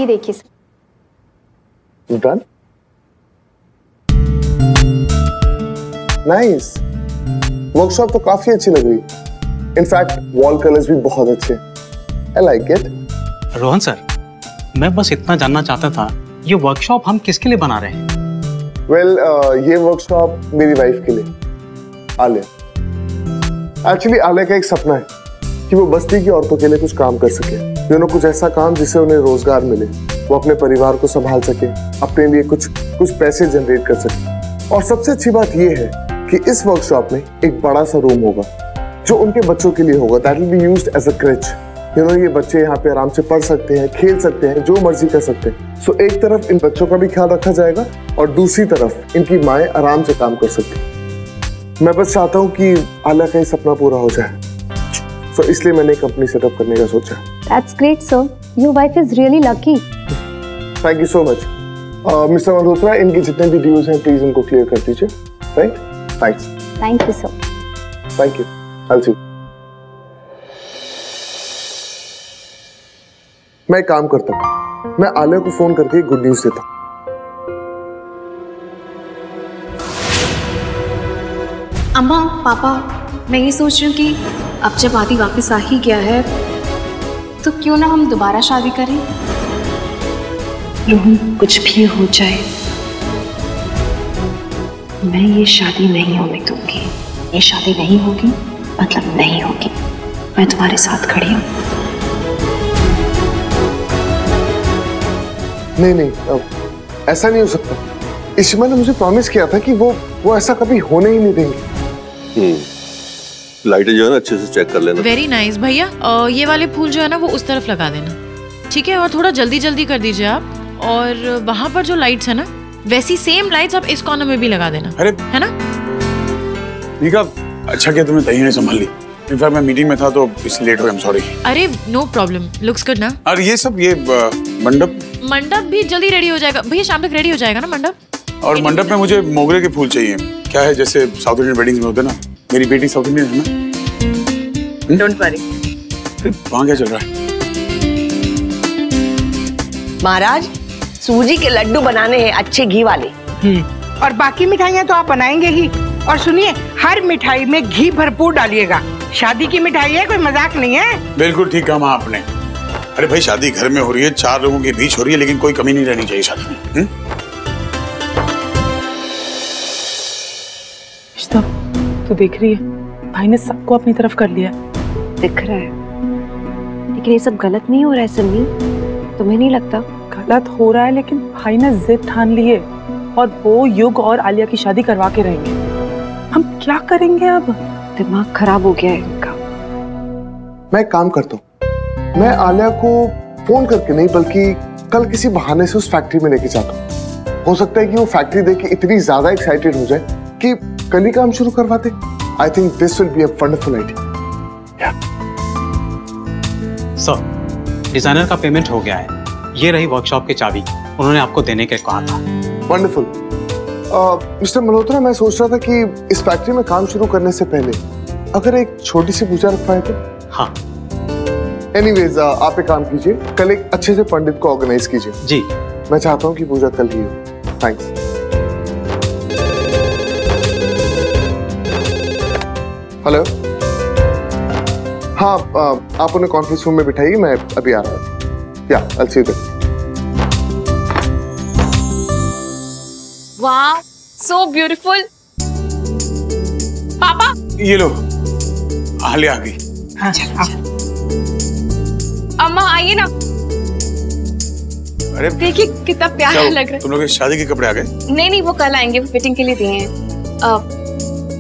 ये देखिए sir. Done. Nice. Workshop तो काफी अच्छी लग रही। इनफैक्ट वॉल कलर्स भी बहुत अच्छे। I like it. Rohan sir, मैं बस इतना जानना चाहता था, ये वर्कशॉप हम किसके लिए बना रहे हैं? वेल, ये वर्कशॉप मेरी वाइफ के लिए, आलिया। एक्चुअली आलिया का एक सपना है कि वो बस्ती की औरतों के लिए कुछ काम कर सके, कुछ ऐसा काम जिससे उन्हें रोजगार मिले, वो अपने परिवार को संभाल सके, अपने लिए कुछ पैसे जनरेट कर सके। और सबसे अच्छी बात ये है कि इस वर्कशॉप में एक बड़ा सा रूम होगा जो उनके बच्चों के लिए होगा। That will be used as a creche. ये बच्चे यहाँ पे आराम से पढ़ सकते हैं, खेल सकते हैं, जो मर्जी कर सकते हैं। सो एक तरफ इन बच्चों का भी ख्याल रखा जाएगा और दूसरी तरफ इनकी माएं आराम से काम कर सकती हैं। मैं बस चाहता हूँ कि आलिया का ये सपना पूरा हो जाए, सो इसलिए मैंने कंपनी सेटअप करने का सोचा। That's great, sir. Your wife is really lucky. Thank you so much. Mister Malhotra, इनके जितने भी ड्यूज हैं प्लीज इनको क्लियर कर दीजिए। Right? Thanks. Thank you, sir. Thank you. I'll see you. मैं एक काम करता हूँ, मैं आलिया को फोन करके गुड न्यूज देता हूँ। अम्मा, पापा, मैं ये सोच रही हूँ कि अब जब आदि वापस आ ही गया है तो क्यों ना हम दोबारा शादी करें। रोहन, कुछ भी हो जाए मैं ये शादी नहीं होने दूंगी। ये शादी नहीं होगी मतलब नहीं होगी। मैं तुम्हारे साथ खड़ी हूँ। नहीं, अब ऐसा नहीं हो सकता। इश्मा ने मुझे प्रॉमिस किया था कि वो ऐसा कभी होने ही नहीं देंगे। लाइटें जो है ना अच्छे से चेक कर लेना। वेरी नाइस भैया, ये वाले फूल जो है ना वो उस तरफ लगा देना, ठीक है? और थोड़ा जल्दी जल्दी कर दीजिए आप। और वहाँ पर जो लाइट्स है ना, वैसी सेम लाइट्स आप इस कॉर्नर में भी लगा देना। अरे है ना? ठीक है, अच्छा किया तुमने तैयारी संभाल ली। इनफैक्ट मैं मीटिंग में था तो इसलिए लेट हो गया। सॉरी। अरे नो प्रॉब्लम, लुक्स गुड ना। और ये सब मंडप भी जल्दी रेडी हो जाएगा भैया, शाम तक रेडी हो जाएगा ना मंडप। और मंडप में मुझे मोगरे के फूल चाहिए। क्या है, जैसे साउथ इंडियन वेडिंग्स में होते ना। मेरी बेटी साउथ इंडियन है ना। Don't worry. वहाँ क्या चल रहा है? महाराज, सूजी के लड्डू बनाने हैं, अच्छे घी वाले। और बाकी मिठाइयाँ तो आप बनाएंगे ही। और सुनिए, हर मिठाई में घी भरपूर डालिएगा। शादी की मिठाई है, कोई मजाक नहीं है। बिल्कुल ठीक कहा आपने। अरे भाई, शादी घर में हो रही है, 4 लोगों के बीच हो रही है, लेकिन कोई कमी नहीं रहनी चाहिए शादी में। तू देख रही है, भाई ने सबको अपनी तरफ कर लिया। दिख रहा है, लेकिन ये सब गलत नहीं हो रहा है सन्नी? तुम्हें नहीं लगता? गलत हो रहा है, लेकिन भाई ने जिद ठान ली है और वो युग और आलिया की शादी करवा के रहेंगे। हम क्या करेंगे अब? दिमाग खराब हो गया है इनका। मैं एक काम करता हूँ, मैं आलिया को फोन करके नहीं बल्कि कल किसी बहाने से उस फैक्ट्री में लेके जाता हूँ। हो सकता है कि वो फैक्ट्री देख के इतनी ज्यादा एक्साइटेड हो जाए कि कल ही काम शुरू करवाते। I think this will be a wonderful idea. Sir, designer का पेमेंट हो गया है। ये रही वर्कशॉप की चाबी, उन्होंने आपको देने के कहा था। वंडरफुल। मिस्टर मल्होत्रा, मैं सोच रहा था कि इस फैक्ट्री में काम शुरू करने से पहले अगर एक छोटी सी पूजा रख पाए तो। हाँ। एनीवेज, आप एक काम कीजिए, कल एक अच्छे से पंडित को ऑर्गेनाइज कीजिए। जी। मैं चाहता हूँ कि पूजा कल ही हो। थैंक्स। हेलो। हाँ, आप उन्हें कॉन्फ्रेंस रूम में बिठाइए, मैं अभी आ रहा हूँ। या, I'll see you there. वाह, so beautiful. पापा, ये लो, आलिया आ गई। अम्मा आइए ना। अरे देखिए कितना प्यारा लग रहा है। तुम लोग शादी के कपड़े आ गए? नहीं, वो कल आएंगे, वो फिटिंग के लिए दिए हैं।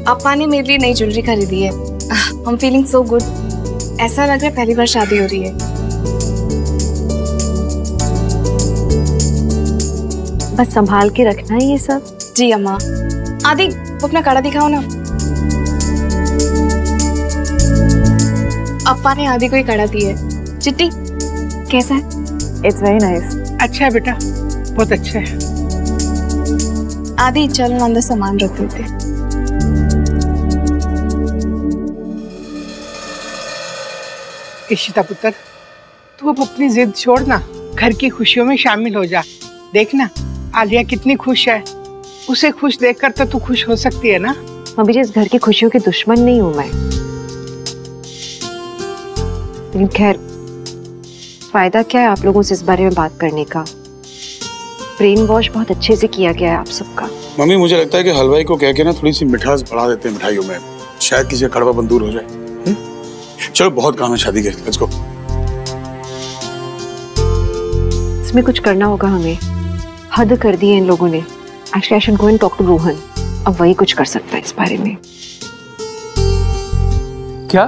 पापा ने मेरे लिए नई ज्वेलरी खरीदी है। I'm feeling so good. ऐसा लग रहा है पहली बार शादी हो रही है। बस संभाल के रखना है ये सब। जी अम्मा। आदि, वो अपना कड़ा दिखाओ ना। अप्पा ने आदि को ही कड़ा दी है। चिट्टी, कैसा है? It's very nice. अच्छा है बेटा, बहुत अच्छा है। आदि, चलो अंदर सामान रख देते। इशिता पुत्र, तू अब अपनी जिद छोड़ ना। घर की खुशियों में शामिल हो जा। देखना आलिया कितनी खुश है, उसे खुश देखकर तो तू खुश हो सकती है ना। मम्मी जी, इस घर की खुशियों की दुश्मन नहीं हूं मैं, लेकिन खैर फायदा क्या है आप लोगों से इस बारे में बात करने का। ब्रेन वॉश बहुत अच्छे से किया गया है आप सबका। मम्मी मुझे लगता है कि हलवाई को कह के ना थोड़ी सी मिठास बढ़ा देते हैं मिठाइयों में, शायद किसी का कड़वापन दूर हो जाए। चलो बहुत काम है शादी के, लेट्स गो। इसमें कुछ करना होगा हमें, हद कर दी है इन लोगों ने। Actually I should go and talk to Rohan, अब वही कुछ कर सकता है इस बारे में। क्या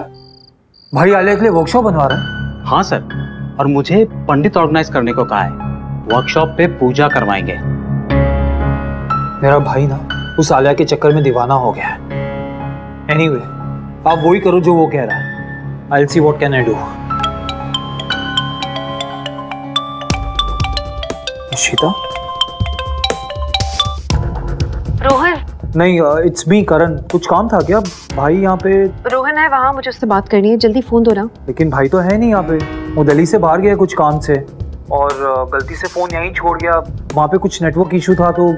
भाई आलिया के लिए वर्कशॉप बनवा रहा है? हाँ सर, और मुझे पंडित ऑर्गेनाइज करने को कहा है। वर्कशॉप पे पूजा करवाएंगे। मेरा भाई ना उस आलिया के चक्कर में दीवाना हो गया है। एनीवे, आप वही करो जो वो कह रहा है। I'll see what can I do. Ishita? Rohan? नहीं, इट्स मी करण। कुछ काम था क्या? भाई यहाँ पे। रोहन है वहाँ, मुझे उससे बात करनी है, जल्दी फोन दो ना। लेकिन भाई तो है नहीं यहाँ पे, वो दिल्ली से बाहर गया कुछ काम से, और गलती से फोन यहीं छोड़ गया। वहाँ पे कुछ नेटवर्क इशू था, तो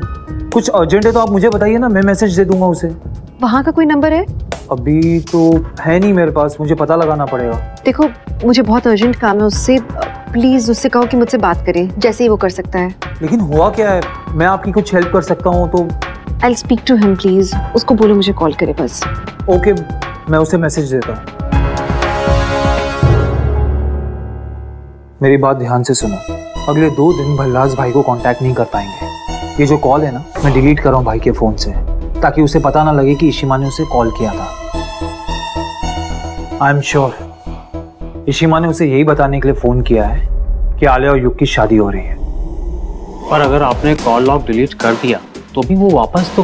कुछ अर्जेंट है तो आप मुझे बताइए ना, मैं मैसेज दे दूंगा उसे। वहाँ का कोई नंबर है? अभी तो है नहीं मेरे पास, मुझे पता लगाना पड़ेगा। देखो मुझे बहुत अर्जेंट काम है उससे, प्लीज उससे कहो कि मुझसे बात करे, जैसे ही वो कर सकता है। लेकिन हुआ क्या है? मैं आपकी कुछ हेल्प कर सकता हूँ तो। I'll speak to him please, उसको बोलो मुझे कॉल करे बस। ओके, मैं उसे मैसेज देता हूँ। मेरी बात ध्यान से सुनो, अगले 2 दिन भल्लाज भाई को कांटेक्ट नहीं कर पाएंगे। ये जो कॉल है ना, मैं डिलीट कर रहा हूँ भाई के फोन से, ताकि उसे पता ना लगे कि इशिमा ने उसे कॉल किया था। आई एम श्योर इशिमा ने उसे यही बताने के लिए फोन किया है कि आलिया और युग की शादी हो रही है। पर अगर आपने कॉल लॉग डिलीट कर दिया तो भी वो वापस तो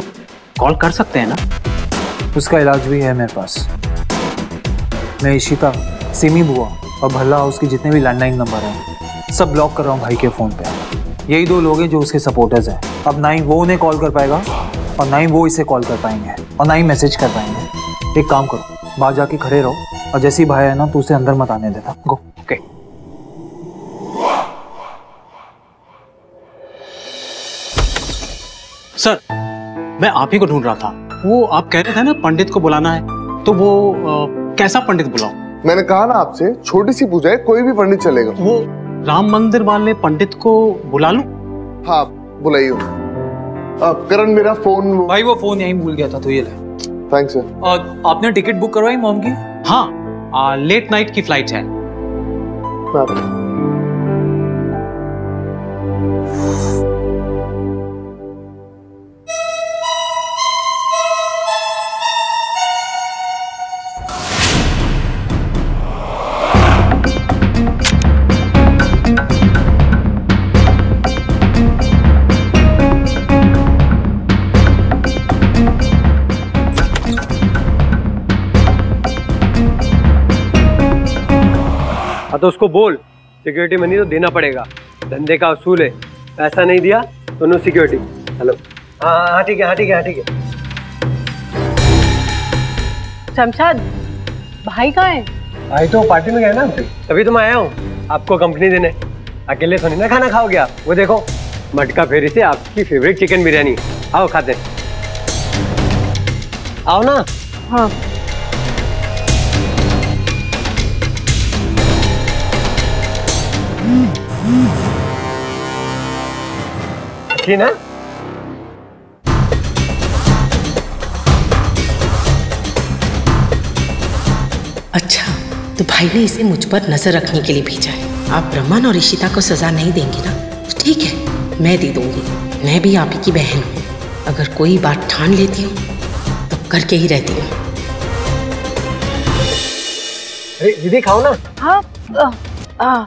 कॉल कर सकते हैं ना? उसका इलाज भी है मेरे पास। मैं इशिता, सिमी बुआ और भल्ला हाउस के जितने भी लैंडलाइन नंबर हैं सब ब्लॉक कर रहा हूँ भाई के फोन पे। यही 2 लोग हैं जो उसके सपोर्टर्स हैं। अब ना ही वो उन्हें कॉल कर पाएगा और ना ही वो इसे कॉल कर पाएंगे और ना ही मैसेज कर पाएंगे। एक काम करो, बाहर जाके खड़े रहो और जैसे ही भाई है ना तो उसे अंदर मत आने देता। गो। ओके। सर, मैं आप ही को ढूंढ रहा था। वो आप कह रहे थे ना पंडित को बुलाना है, तो वो कैसा पंडित बुलाऊं? मैंने कहा ना आपसे, छोटी सी पूजा है, कोई भी पंडित चलेगा। वो राम मंदिर वाले पंडित को बुला लूं? हाँ बुलाइए। करण मेरा फोन। भाई वो फोन यहीं भूल गया था, तो ये ले। Thanks sir. और आपने टिकट बुक करवाई मॉम की? हाँ, लेट नाइट की फ्लाइट है। तो उसको बोल सिक्योरिटी मनी तो देना पड़ेगा, धंधे का असूल है। पैसा नहीं दिया तो नो सिक्योरिटी। हेलो। हाँ ठीक है, हाँ ठीक है, हाँ ठीक है। शमशाद भाई कहाँ है? भाई तो पार्टी में गए ना, तभी तो मैं आया हूँ आपको कंपनी देने। अकेले थोड़ी ना खाना खाओगे आप। वो देखो मटका फेरी से आपकी फेवरेट चिकन बिरयानी, आओ खाते। आओ ना। हाँ अच्छी ना? अच्छा, तो भाई ने इसे मुझ पर नजर रखने के लिए भेजा है। आप ब्रह्मन और इशिता को सजा नहीं देंगे ना? तो ठीक है, मैं दे दूंगी। मैं भी आप ही की बहन हूँ। अगर कोई बात ठान लेती हूँ तो करके ही रहती हूँ। अरे दीदी खाओ ना। हाँ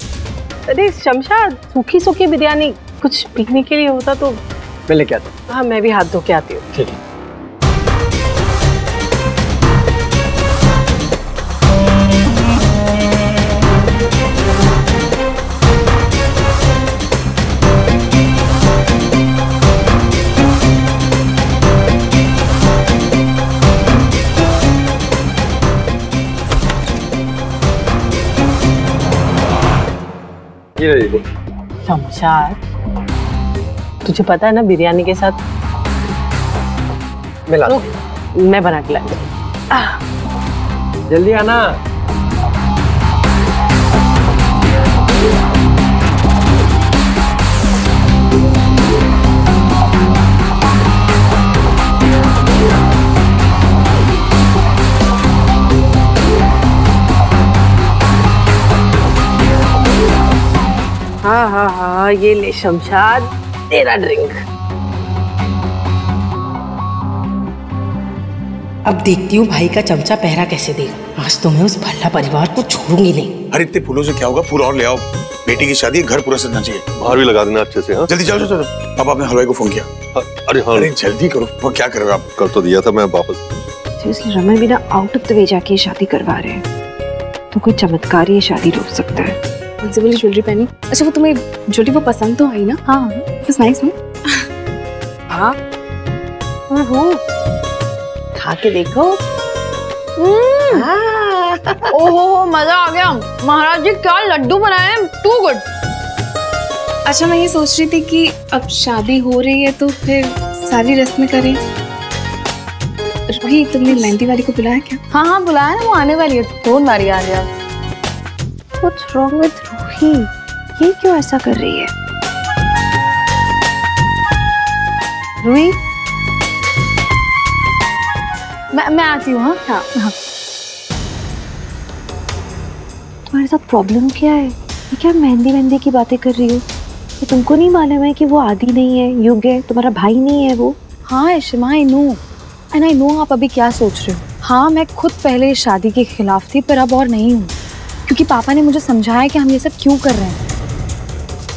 अरे शमशाद, सूखी सूखी बिरयानी कुछ पीने के लिए होता तो मैं लेके आता हूँ। हाँ मैं भी हाथ धो के आती हूँ। ठीक है। ये दीदी शमशाद, तुझे पता है ना बिरयानी के साथ मिला मैं बना के लाई। जल्दी आना। हाँ हाँ हाँ, ये ले शमशाद तेरा ड्रिंक। अब देखती हूँ भाई का चमचा पहरा कैसे देगा। आज तो मैं उस भल्ला परिवार को छोड़ूंगी नहीं। अरे इतने फूलों से क्या होगा, फूल और ले आओ। बेटी की शादी, घर पूरा सजना चाहिए। बाहर भी लगा देना अच्छे से। हाँ जल्दी चलो चलो। अब आपने हलवाई को फोन किया? अरे हाँ, अरे जल्दी करो। वो क्या करोगे आप? कर तो दिया था मैं वापस। इसलिए रमन भी ना आउट ऑफ द वे जाके शादी करवा रहे हैं, तो कोई चमत्कार ही ये शादी रोक सकता है। मुझसे बोली ज्वेलरी पहनी। अच्छा वो तुम्हें ज्वेलरी वो पसंद तो आई ना? हाँ इट्स नाइस ना? हाँ खा के देखो। ओहो मजा आ गया। महाराज जी क्या लड्डू बनाए हैं, टू गुड। अच्छा मैं ये सोच रही थी कि अब शादी हो रही है तो फिर सारी रस्में करें। रूही तुमने मेहंदी वाली को बुलाया क्या? हाँ हाँ बुलाया ना, वो आने वाली है। फोन मारी आ गया। What's wrong with Ruhi? ये क्यों ऐसा कर रही है? रूही मैं आती हूँ। हाँ हाँ हाँ। तुम्हारे साथ प्रॉब्लम क्या है? ये क्या मेहंदी की बातें कर रही हो? तो तुमको नहीं मालूम है कि वो आदि नहीं है, युग है, तुम्हारा भाई नहीं है वो? हाँ ऐशिमा आई नो आप अभी क्या सोच रहे हो। हाँ मैं खुद पहले शादी के खिलाफ थी, पर अब और नहीं हूँ, क्योंकि पापा ने मुझे समझाया कि हम ये सब क्यों कर रहे हैं।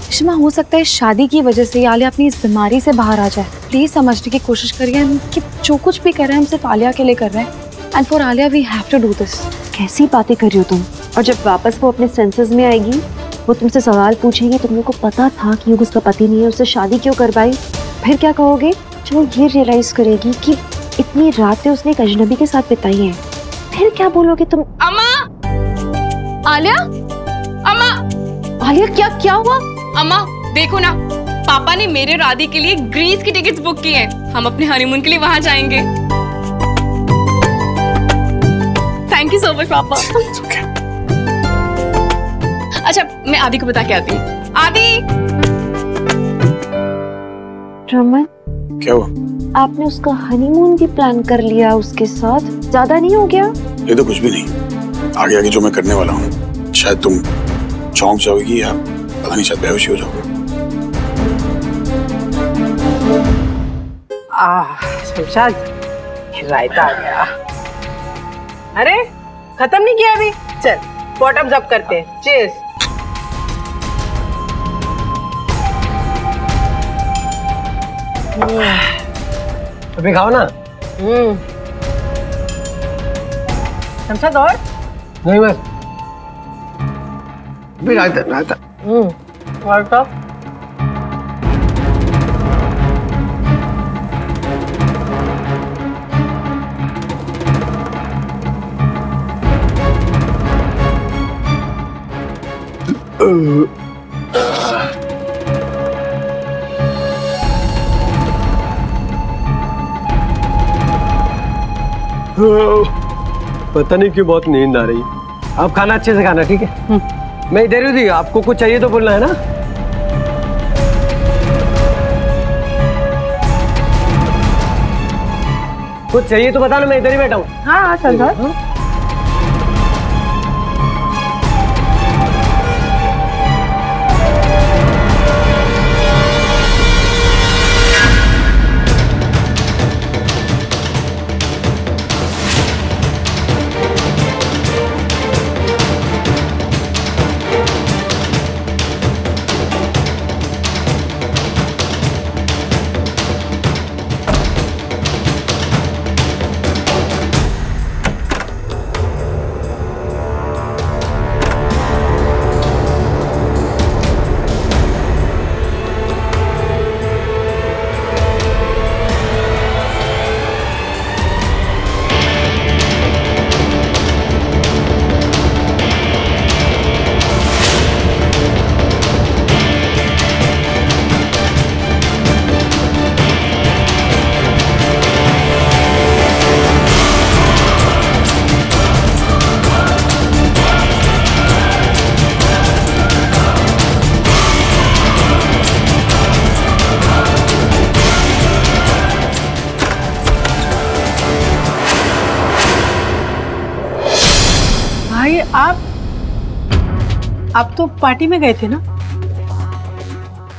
ऐशिमा हो सकता है शादी की वजह से आलिया अपनी इस बीमारी से बाहर आ जाए। प्लीज समझने की कोशिश करिए कि जो कुछ भी कर रहे हैं हम सिर्फ आलिया के लिए कर रहे हैं, and for Alia we have to do this. कैसी बातें कर रही हो तुम? और जब वापस वो अपने सेंसेस में आएगी, वो तुमसे सवाल पूछेंगे, तुम लोग को पता था कि युग उसका पति नहीं है, उससे शादी क्यों करवाई, फिर क्या कहोगे? जब वो ये रियलाइज करेगी कि इतनी रातें उसने एक अजनबी के साथ बिताई हैं, फिर क्या बोलोगे तुम? अम्मा! आलिया! अम्मा! आलिया क्या हुआ? अम्मा देखो ना, पापा ने मेरे और आदि के लिए ग्रीस की टिकट्स बुक की हैं। हम अपने हनीमून के लिए वहां जाएंगे। थैंक यू सो मच पापा। अच्छा मैं आदि को बता के आती हूँ। आदि! रमन क्या हुआ? आपने उसका हनीमून भी प्लान कर लिया उसके साथ, ज्यादा नहीं हो गया? ये तो कुछ भी नहीं। आगे आगे जो मैं करने वाला हूँ, शायद तुम चौंक जाओगी या पता नहीं शायद बेहोश हो जाओगे। शमशाद रायता आ गया। अरे खत्म नहीं किया अभी? चल बॉटम्स अप करते हैं। चीयर्स। अभी खाओ ना। शमशाद और नहीं बस भी रायता। और तो पता नहीं क्यों बहुत नींद आ रही। आप खाना अच्छे से खाना, ठीक है? मैं इधर ही थी, आपको कुछ चाहिए तो बोलना है ना। कुछ चाहिए तो बताना, मैं इधर ही बैठा हूँ। हाँ चल। आप तो पार्टी में गए थे ना?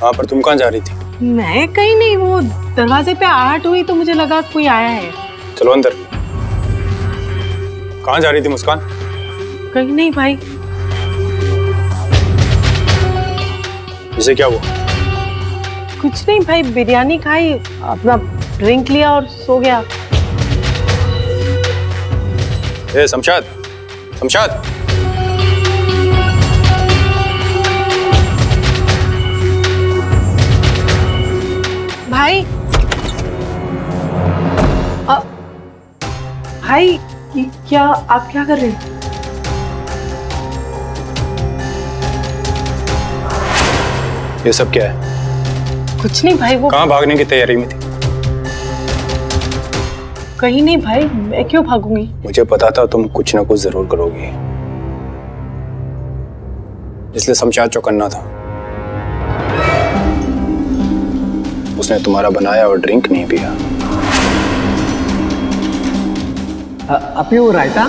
हाँ, पर तुम कहाँ जा रही थी? मैं कहीं नहीं, वो दरवाजे पे आहट हुई तो मुझे लगा कोई आया है। चलो अंदर। कहाँ जा रही थी मुस्कान? कहीं नहीं भाई। इसे क्या हुआ? कुछ नहीं भाई, बिरयानी खाई, अपना ड्रिंक लिया और सो गया। ए शमशाद, शमशाद। भाई भाई क्या आप क्या कर रहे हैं? ये सब क्या है? कुछ नहीं भाई, वो कहाँ भागने की तैयारी में थी? कहीं नहीं भाई, मैं क्यों भागूंगी? मुझे पता था तुम कुछ ना कुछ जरूर करोगी, इसलिए शमशाद चौकन्ना था। उसने तुम्हारा बनाया और ड्रिंक नहीं पिया। आप ही वो रायता?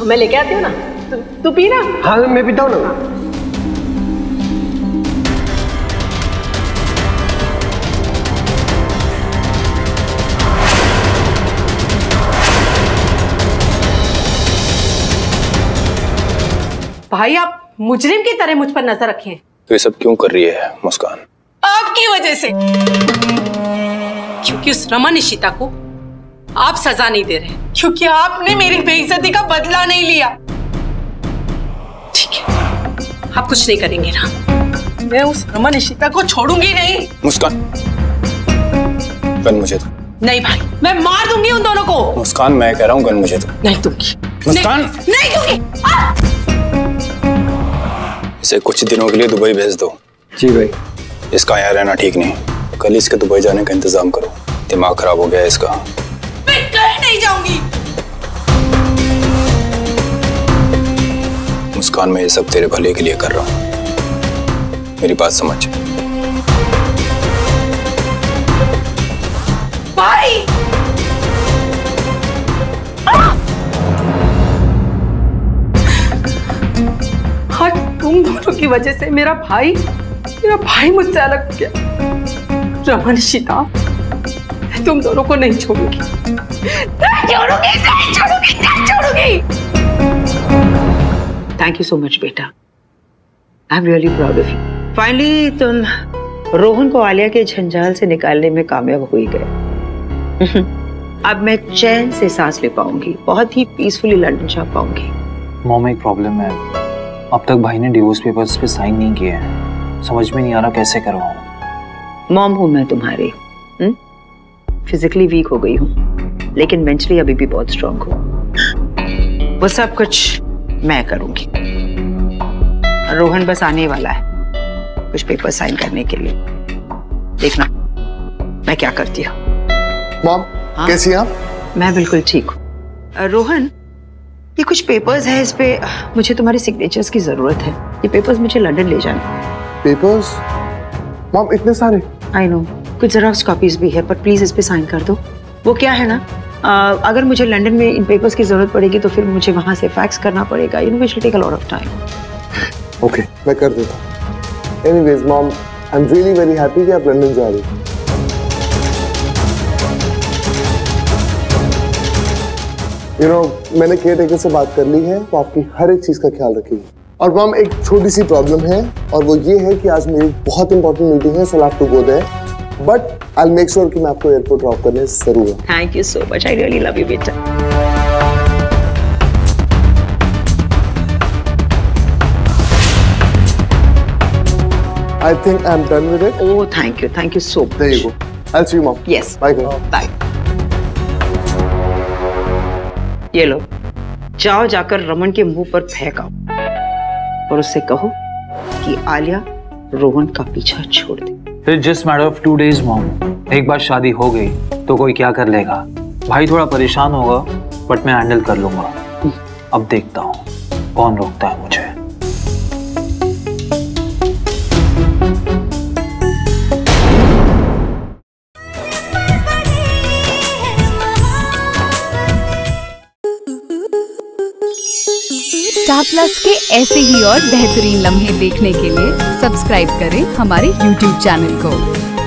मैं लेके आती हूँ ना, तू पी ना। हाँ मैं पीता हूँ ना। भाई आप मुजरिम की तरह मुझ पर नजर रखें। तो ये सब क्यों कर रही है मुस्कान? आपकी वजह से, क्योंकि उस रमन इशिता को आप सजा नहीं दे रहे, क्योंकि आपने मेरी बेइज्जती का बदला नहीं लिया। ठीक है, आप कुछ नहीं करेंगे ना? मैं उस रमन इशिता को छोड़ूंगी नहीं। मुस्कान, गन मुझे दो। नहीं भाई, मैं मार दूंगी उन दोनों को। मुस्कान, मैं कह रहा हूँ गन मुझे दो। नहीं दूंगी। मुस्कान, नहीं दूंगी। इसे कुछ दिनों के लिए दुबई भेज दो। जी भाई। इसका यहाँ रहना ठीक नहीं, कल इसके दुबई जाने का इंतजाम करो। दिमाग खराब हो गया है इसका। मैं कहीं नहीं जाऊंगी। मुस्कान, मैं ये सब तेरे भले के लिए कर रहा हूँ, मेरी बात समझ। भाई आज तुम दोनों की वजह से मेरा भाई मुझसे अलग हो गया। रमन इशिता, तुम दोनों को नहीं छोड़ूंगी, नहीं छोड़ूंगी, नहीं छोड़ूंगी, नहीं छोड़ूंगी। थैंक यू सो मच बेटा, आई am really proud of you. Finally तुम रोहन को आलिया के झंझाल से निकालने में कामयाब हो ही गए। अब मैं चैन से सांस ले पाऊंगी, बहुत ही पीसफुली लंदन जा पाऊंगी। मॉम, एक प्रॉब्लम है, अब तक भाई ने डिवोर्स पेपर्स पे साइन नहीं किए हैं। समझ में नहीं आ रहा कैसे करवाऊं। मॉम हूं मैं तुम्हारी, फिजिकली वीक हो गई हूँ लेकिन मेंटली अभी भी बहुत स्ट्रांग हूँ। वो सब कुछ मैं करूंगी। रोहन बस आने वाला है कुछ पेपर साइन करने के लिए, देखना मैं क्या करती हूँ। मॉम, कैसी हैं आप? मैं बिल्कुल ठीक हूँ। रोहन, ये कुछ पेपर्स है, इस पे मुझे तुम्हारे सिग्नेचर्स की जरूरत है। ये पेपर्स मुझे लंदन ले जाने। पेपर्स? मॉम, इतने सारे? आई नो, कुछ जेरॉक्स कॉपीज भी है, पर प्लीज इस पे साइन कर दो। वो क्या है ना, अगर मुझे लंदन में इन पेपर्स की जरूरत पड़ेगी तो फिर मुझे वहां से फैक्स करना पड़ेगा, you know which will take a lot of time. Okay, मैं कर देता हूँ। Anyways mom, I am really very happy कि आप लंदन जा रही हैं। यू नो, मैंने केयर टेकर से बात कर ली है, वो आपकी हर एक चीज का ख्याल रखेगी। और मॉम, एक छोटी सी प्रॉब्लम है, और वो ये है कि आज मेरी बहुत इंपॉर्टेंट मीटिंग है, so I have to go there, but I will make sure कि मैं आपको एयरपोर्ट ड्रॉप करने जरूर। Thank you so much, I really love you बेटा। I think I'm done with it. Oh, thank you so much. There you go. I'll see you, Mom. Yes. Bye, girl. Bye. ये लो, जाओ जाकर रमन के मुंह पर फेंकाओ और उससे कहो कि आलिया रोहन का पीछा छोड़ दे। It's just matter of 2 days, mom. एक बार शादी हो गई तो कोई क्या कर लेगा। भाई थोड़ा परेशान होगा, बट मैं हैंडल कर लूंगा। अब देखता हूँ कौन रोकता है मुझे। स्टार प्लस के ऐसे ही और बेहतरीन लम्हे देखने के लिए सब्सक्राइब करें हमारे YouTube चैनल को।